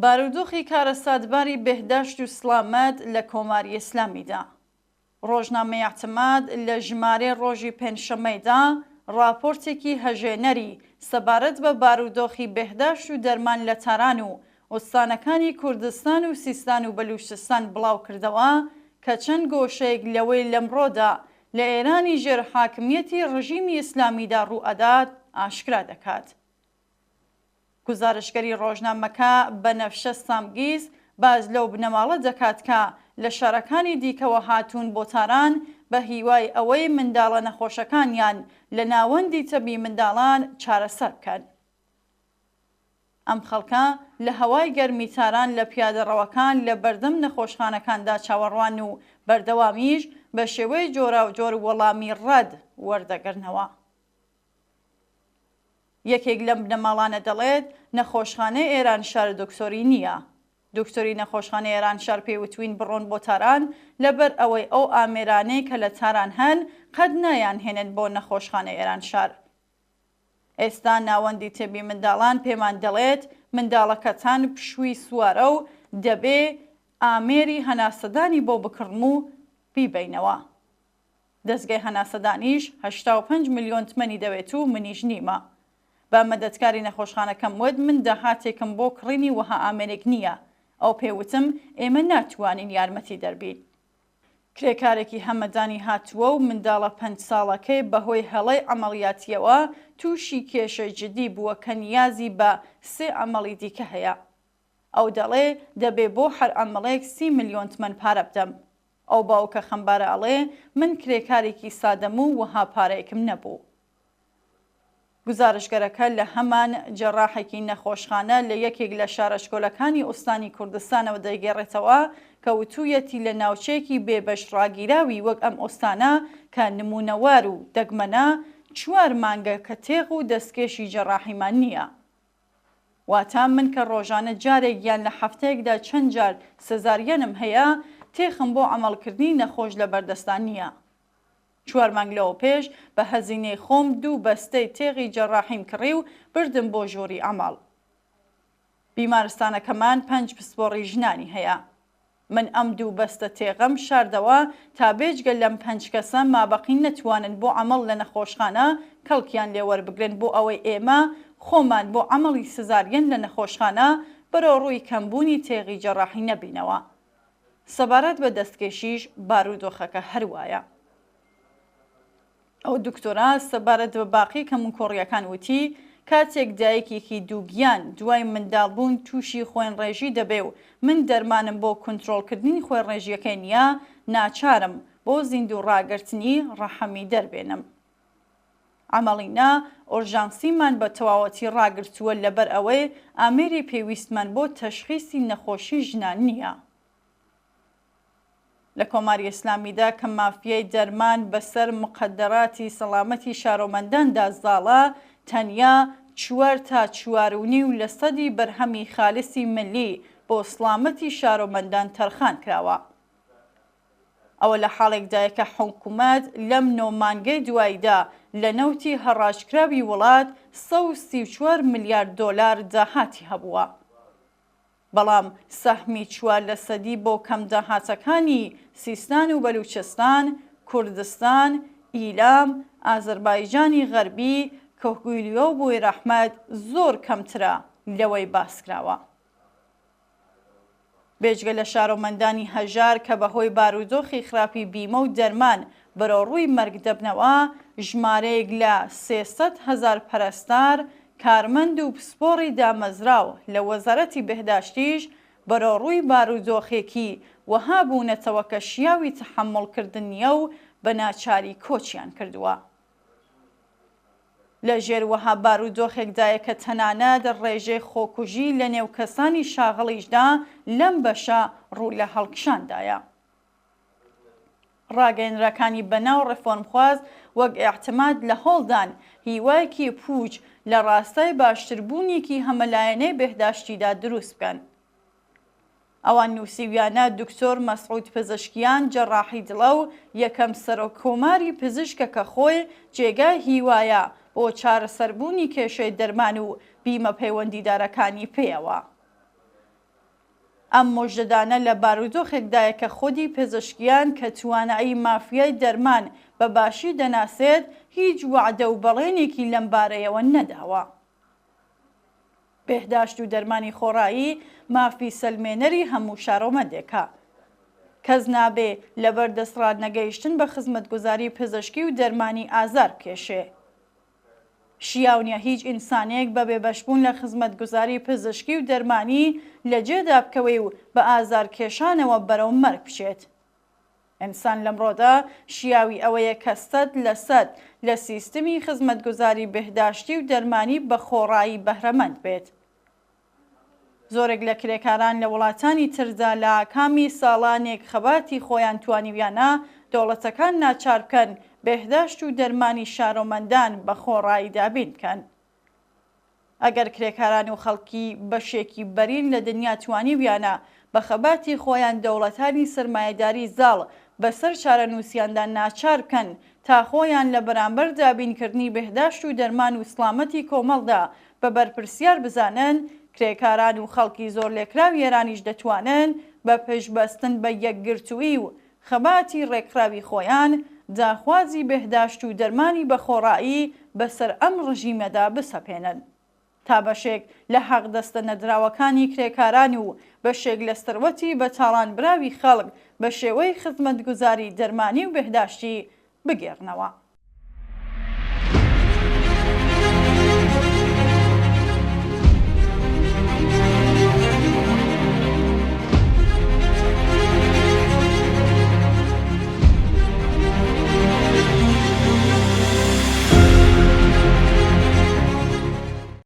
بارودۆخی کارەساتباری بێهداشت و سڵامەت لە کۆماری ئیسلامیدا. ڕۆژنامەی ئەعتماد لە ژمارەی ڕۆژی پێنجشەممەیدا راپۆرتێکی هەژێنەری سەبارەت بە بارودۆخی بێهداشت و دەرمان لە تاران و ئۆستانەکانی کوردستان و سیستان و بەلوچستان بڵاو کردەوە کە چەند گۆشەیەک لەوەی لەمڕۆدا لە ئێرانی ژێرحاکمیەتی ڕژیمی ئیسلامیدا ڕوئەدات ئاشکرا دەکات. گزارشگەری ڕۆژنامەکە بەنەفشە سامگیز باز لەو بنەماڵە دەکات کە لە شارەکانی دیکەوە هاتوون بۆ تاران بە هیوای ئەوەی منداڵە نەخۆشەکانیان لە ناوەندی تەبی منداڵان چارەسەر بکەن. ئەم خەڵکە لە هەوای گەرمی تاران لە پیادەڕەوەکان لە بەردەم نەخۆشخانەکاندا چاوەڕوان و بەردەوامیش بە شێوەی جۆراوجۆر وەڵامی ڕەد وەردەگرنەوە. یەکێک لەم بنەماڵانە دەڵێت نەخۆشخانەی ئێرانشار دکتۆری نییە. دکتۆری نەخۆشخانەی ئێرانشار پێوتوین بڕۆن بۆ تاران لەبەر ئەوەی ئەو ئامێرانەی کە لە تاران هەن قەت نایان هێنن بۆ نەخۆشخانەی ئێرانشار. ئێستا ناوەندی تێبی منداڵان پێمان دەڵێت منداڵەکەتان پشووی سوارە و دەبێ ئامێری هەناسەدانی بۆ بکڕن و بیبینەوە. دەستگای هەناسەدانیش 85 ملیۆن تمەنی دەوێت و منیش نیمە. بە مەدەتکاری نەخۆشخانەکەم وت من داهاتێکم بۆ کڕینی وەها ئامێرێک نییە. ئەو پێوتم ئێمە ناتوانین یارمەتی دەربین. کرێکارێکی هەمەدانی هاتووە و منداڵە 5 ساڵەکەی بەهۆی هەڵەی ئەمەڵیاتیەوە تووشی کێشەی جدی بووە کە نیازی بە 3 ئەمەڵی دیکە هەیە. ئەو دەڵێ دەبێ بۆ هەر ئەمەڵێک 30 ملیۆن تمەن پارە بدەم. ئەو باوکە خەمبارە ئەڵێ من کرێکارێکی سادەم و وەها پارەیەکم نەبوو. گزارشگەرەکە لە هەمان جەڕاحێکی نەخۆشخانە لە یەکێک لە شارەشکۆلەکانی ئوستانی کوردستانەوە دەیگەڕێتەوە کە وتوویەتی لە ناوچەیەکی بێبەشڕاگیراوی وەک ئەم ئۆستانە کە نمونەوار و دەگمەنە 4 مانگە کە تێغ و دەستکێشی جەڕاحیمان نییە. واتە من کە ڕۆژانە جارێک یان لە هەفتەیەکدا چەند جار سەزاریەنم هەیە تێخم بۆ ئەمەڵکردنی نەخۆش لە بەردەستان نییە. 4 مانگ لەوە پێش بە هەزینەی خۆم 2 بەستەی تێغی جەڕاحیم کڕی و بردم بۆ ژووری ئەماڵ. بیمارستانەکەمان 5 پسپۆڕی ژنانی هەیە. من ئەم 2 بەستە تێغەم شاردەوە تا بێجگە لەم 5 کەسە مابەقی نەتوانن بۆ ئەمەڵ لە نەخۆشخانە کەڵکیان لێوەربگرن بۆ ئەوەی ئێمە خۆمان بۆ ئەمەڵی سزارگەن لە نەخۆشخانە بەرەو ڕووی کەمبوونی تێغی جەڕاحی نەبینەوە. سەبارەت بە دەستکێشیش بارودۆخەکە هەروایە. ئەو دکتۆرا سەبارەت بە باقی کەمونکۆڕیەکان وتی کاتێک دایکێکی دووگیان دوای منداڵبوون تووشی خوێنڕێژی دەبێ و من دەرمانم بۆ کۆنتڕۆڵکردنی خوێنڕێژیەکەی نییە ناچارم بۆ زیندوو ڕاگررتنی ڕەحەمی دەربێنم. ئەمەڵینا ئۆرژانسیمان بە تەواوەتی ڕاگرتووە لەبەر ئەوەی ئامێری پێویستمان بۆ تەشخیصی نەخۆشی ژنان نییە. لە کۆماری ئیسلامیدا کە مافیای دەرمان بەسەر مقەدەراتی سەڵامەتی شارۆمەنداندا زاڵە تەنیا 4 تا 4.5% بەرهەمی خالسی ملی بۆ سڵامەتی شارۆمەندان تەرخان کراوە. ئەوە لە حاڵێکدایە کە حکوومەت لەم 9 مانگەی دواییدا لە نەوتی هەڕاشکراوی وڵات 134 میلیارد دۆلار داهاتی هەبووە. بەڵام سەهمی 4% بۆ کەم داهاتەکانی سیستان و بەلوچستان، کوردستان، ئیلام، ئازەربایجانی غەربی، کۆکگویلیۆ و بۆی ڕەحمەت زۆر کەمترە لەوەی باسکراوە. بێجگە لە شارۆمەندانی هەژار کە بەهۆی بارودۆخی خراپی بیمە و دەرمان بەرەوڕووی مەرگ دەبنەوە ژمارەیەک لە 300,000 پەرستار کارمەند و پسپۆڕی دامەزراو لە وەزارەتی بەهداشتیش بەرەوڕووی بارودۆخێکی وەها بوونەتەوە کە شیاوی تەحەممڵکردن نییە و بە ناچاری کۆچیان کردووە. لە ژێر وەها بارودۆخێکدایە کە تەنانەت ڕێژەی خۆکوژی لە نێو کەسانی شاغڵیشدا لەم بەشە ڕوو لە هەڵکشاندایە. ڕاگەیەنراکانی بەناو ڕێفۆرمخواز وەک ئیعتماد لە هۆڵدان هیوایەکی پوچ لە ڕاستای باشتربوونیکی هەمەلایەنەی بەهداشتیدا دروست بکەن. ئەوان نووسیویانە دکتۆر مەسعود پزیشکیان جەڕاحی دڵە و یەکەم سەرۆکۆماری پزیشکە کە خۆی جێگای هیوایە بۆ چارەسەربوونی کێشەی دەرمان و بیمە پەیوەندیدارەکانی پێیەوە. ئەم مۆژدەدانە لە بارودۆخێکدایە کە خودی پزیشکیان کە توانایی مافیای دەرمان بە باشی دەناسێت هیچ وعدە و بەڵێنێکی لەم بارەیەوە نەداوە. بێهداشت و دەرمانی خۆڕایی مافی سەلمێنەری هەموو شارۆمەندێکە. کەس نابێ لەبەر دەسڕاد نەگەیشتن بە خزمەتگوزاری پزیشکی و دەرمانی ئازار بکێشێ. شیاو نییە هیچ ئینسانێک بە بێبەشبوون لە خزمەتگوزاری پزیشکی و دەرمانی لە جێدا بکەوێ و بە ئازارکێشانەوە بەرەو مەرگ بچێت. ئینسان لەمڕۆدا شیاوی ئەوەیە کە 100% لە سیستمی خزمەتگوزاری بێهداشتی و دەرمانی بە خۆڕایی بەهرەمەند بێت. زۆرێک لە کرێکاران لە وڵاتانی تردا لە کامی ساڵانێک خەباتی خۆیان توانیویانە دەوڵەتەکان ناچار بکەن بێهداشت و دەرمانی شارۆمەندان بە خۆڕایی دابین بکەن. ئەگەر کرێکاران و خەڵکی بەشێکی بەرین لە دنیا توانیویانە بە خەباتی خۆیان دەوڵەتانی سرمایه‌داری زاڵ بەسەر چارەنووسیاندا ناچار بکەن تا خۆیان لە بەرامبەر دابینکردنی بێهداشت و دەرمان و سڵامەتی کۆمەڵدا بە بەرپرسیار بزانن، کرێکاران و خەڵکی زۆر لێکراوی ئێرانیش دەتوانن بە پێشبەستن بە یەکگرتووی و خەباتی ڕێکخراوی خۆیان داخوازی بێهداشت و دەرمانی بە خۆڕایی بەسەر ئەم ڕژیمەدا بسەپێنن. تا بەشێک لە حەق دەستە نەدراوەکانی کرێکاران و بەشێک لە ثروەتی بەتاڵان براوی خەڵک بە شێوەی خزمەتگوزاری دەرمانی و بێهداشتی بگێڕنەوە.